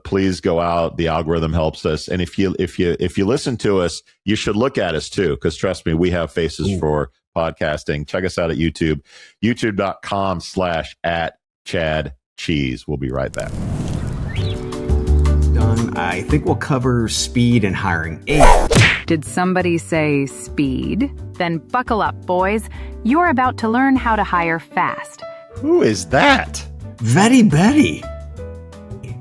please go out. The algorithm helps us. And if you listen to us, you should look at us too, because trust me, we have faces for podcasting. Check us out at YouTube, youtube.com/@ChadCheese. We'll be right back. Done. I think we'll cover speed and hiring. Did somebody say speed? Then buckle up, boys. You're about to learn how to hire fast. Who is that? Vetty Betty.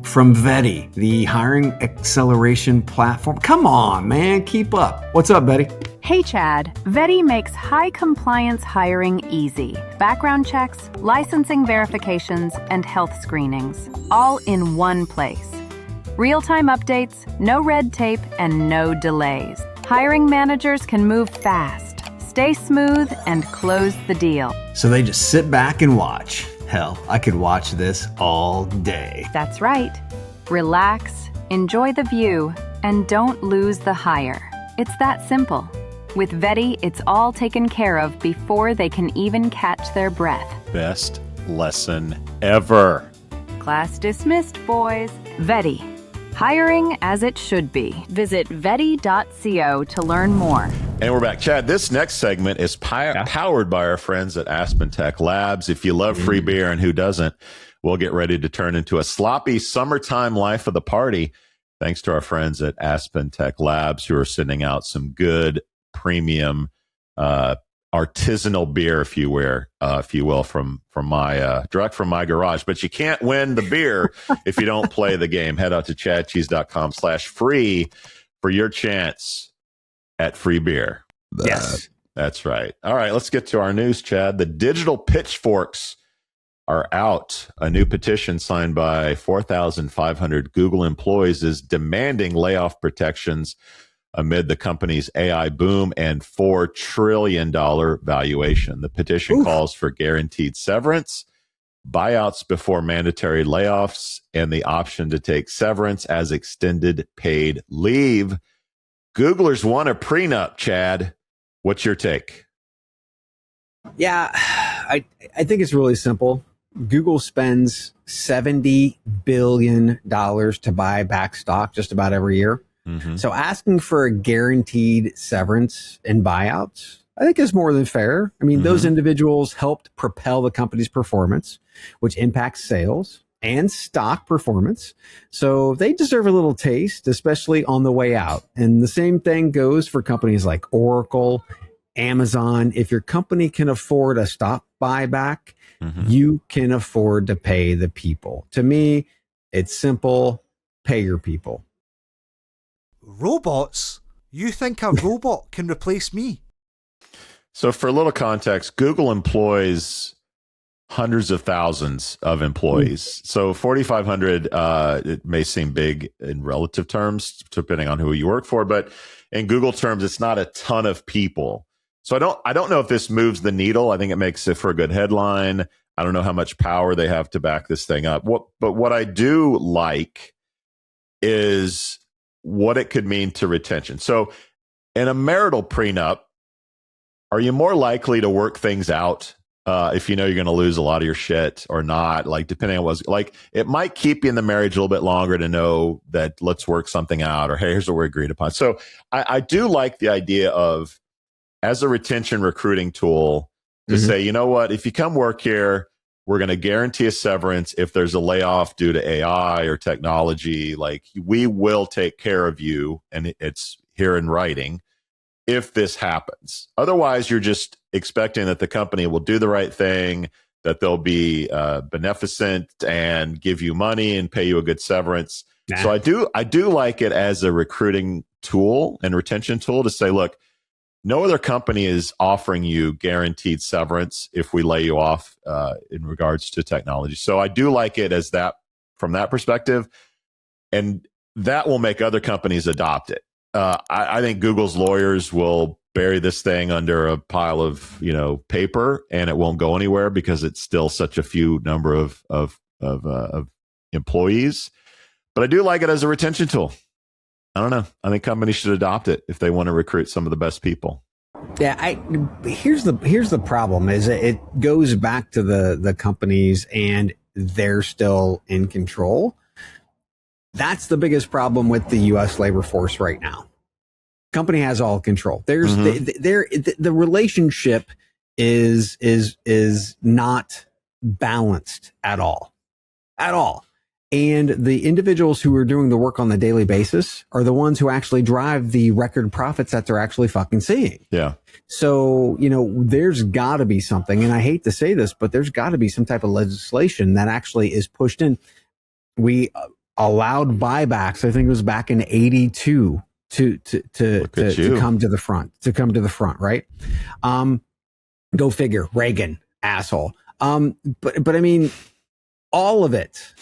From Vetty, the hiring acceleration platform. Come on, man. Keep up. What's up, Betty? Hey, Chad. Vetty makes high-compliance hiring easy. Background checks, licensing verifications, and health screenings. All in one place. Real-time updates, no red tape, and no delays. Hiring managers can move fast, stay smooth, and close the deal. So they just sit back and watch. Hell, I could watch this all day. That's right. Relax, enjoy the view, and don't lose the hire. It's that simple. With Vetty, it's all taken care of before they can even catch their breath. Best lesson ever. Class dismissed, boys. Vetty. Hiring as it should be. Visit vetty.co to learn more. And we're back. Chad, this next segment is powered by our friends at Aspen Tech Labs. If you love free beer, and who doesn't, we'll get ready to turn into a sloppy summertime life of the party, thanks to our friends at Aspen Tech Labs, who are sending out some good premium artisanal beer, if you will, from my direct from my garage. But you can't win the beer if you don't play the game. Head out to chadcheese.com/free for your chance at free beer. Yes, that's right. All right, let's get to our news, Chad. The digital pitchforks are out. A new petition signed by 4,500 Google employees is demanding layoff protections amid the company's AI boom and $4 trillion valuation. The petition calls for guaranteed severance, buyouts before mandatory layoffs, and the option to take severance as extended paid leave. Googlers want a prenup, Chad. What's your take? Yeah, I think it's really simple. Google spends $70 billion to buy back stock just about every year. Mm-hmm. So asking for a guaranteed severance and buyouts, I think is more than fair. I mean, those individuals helped propel the company's performance, which impacts sales and stock performance. So they deserve a little taste, especially on the way out. And the same thing goes for companies like Oracle, Amazon. If your company can afford a stock buyback, you can afford to pay the people. To me, it's simple. Pay your people. Robots? You think a robot can replace me? So for a little context, Google employs hundreds of thousands of employees. So 4,500, it may seem big in relative terms, depending on who you work for, but in Google terms, it's not a ton of people. So I don't know if this moves the needle. I think it makes it for a good headline. I don't know how much power they have to back this thing up. But what I do like is what it could mean to retention. So in a marital prenup, are you more likely to work things out if you know you're going to lose a lot of your shit or not? Like, depending on what's like, it might keep you in the marriage a little bit longer to know that let's work something out, or hey, here's what we're agreed upon. So I do like the idea of, as a retention recruiting tool, to say, you know what, if you come work here, we're going to guarantee a severance. If there's a layoff due to AI or technology, like, we will take care of you, and it's here in writing if this happens. Otherwise, you're just expecting that the company will do the right thing, that they'll be beneficent and give you money and pay you a good severance. Nah. So I do like it as a recruiting tool and retention tool to say, look, no other company is offering you guaranteed severance if we lay you off in regards to technology. So I do like it as that, from that perspective, and that will make other companies adopt it. I think Google's lawyers will bury this thing under a pile of, paper, and it won't go anywhere because it's still such a few number of employees. But I do like it as a retention tool. I don't know. I think companies should adopt it if they want to recruit some of the best people. Yeah, here's the problem is it goes back to the companies, and they're still in control. That's the biggest problem with the U.S. labor force right now. Company has all control. There's the relationship is not balanced at all. And the individuals who are doing the work on the daily basis are the ones who actually drive the record profits that they're actually fucking seeing. Yeah. So, there's got to be something, and I hate to say this, but there's got to be some type of legislation that actually is pushed in. We allowed buybacks, I think it was back in 82, to come to the front, right? Go figure, Reagan, asshole. But I mean, all of it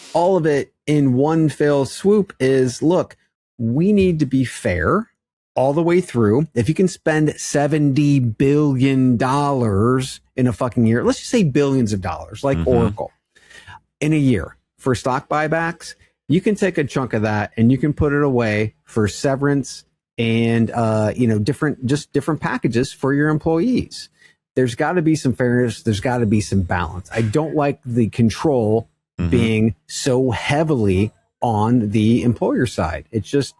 in one fell swoop is, look, we need to be fair all the way through. If you can spend $70 billion in a fucking year, let's just say billions of dollars, like Oracle, in a year for stock buybacks, you can take a chunk of that and you can put it away for severance and, different packages for your employees. There's got to be some fairness. There's got to be some balance. I don't like the control being so heavily on the employer side. It's just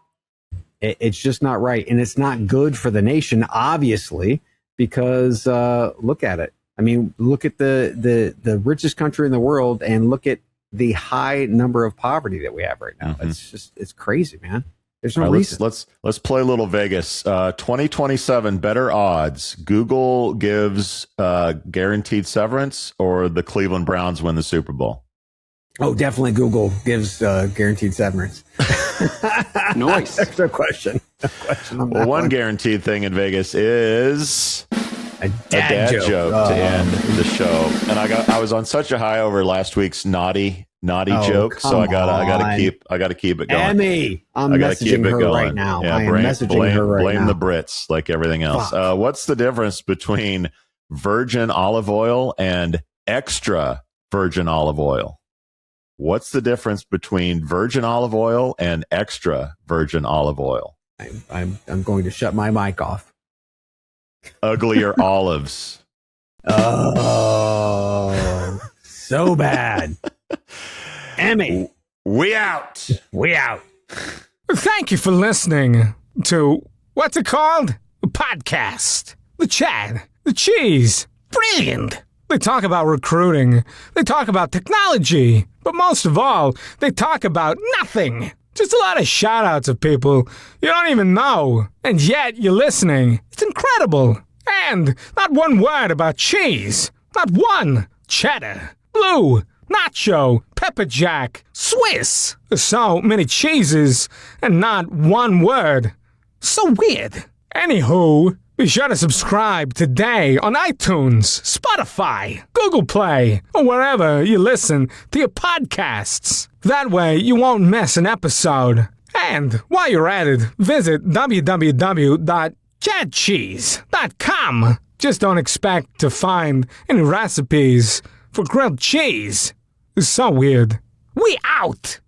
not right. And it's not good for the nation, obviously, because look at it. I mean, look at the richest country in the world and look at the high number of poverty that we have right now. It's crazy, man. There's no reason. Let's play a little Vegas. 2027 better odds. Google gives guaranteed severance, or the Cleveland Browns win the Super Bowl? Oh, definitely Google gives guaranteed severance. Nice. Extra question. Well, one guaranteed thing in Vegas is a dad joke to end the show. And I was on such a high over last week's naughty joke, so I gotta keep it going. Emmy, I'm messaging her right now. Yeah, blame the Brits like everything else. What's the difference between virgin olive oil and extra virgin olive oil? What's the difference between virgin olive oil and extra virgin olive oil? I'm going to shut my mic off. Uglier olives. Oh, so bad. Emmy, we out. Thank you for listening to, what's it called? A podcast. The chat. The cheese. Brilliant. They talk about recruiting. They talk about technology. But most of all, they talk about nothing. Just a lot of shout-outs of people you don't even know. And yet you're listening. It's incredible. And not one word about cheese. Not one. Cheddar. Blue. Nacho. Pepper jack. Swiss. So many cheeses and not one word. So weird. Anywho, be sure to subscribe today on iTunes, Spotify, Google Play, or wherever you listen to your podcasts. That way you won't miss an episode. And while you're at it, visit www.chatcheese.com. Just don't expect to find any recipes for grilled cheese. It's so weird. We out!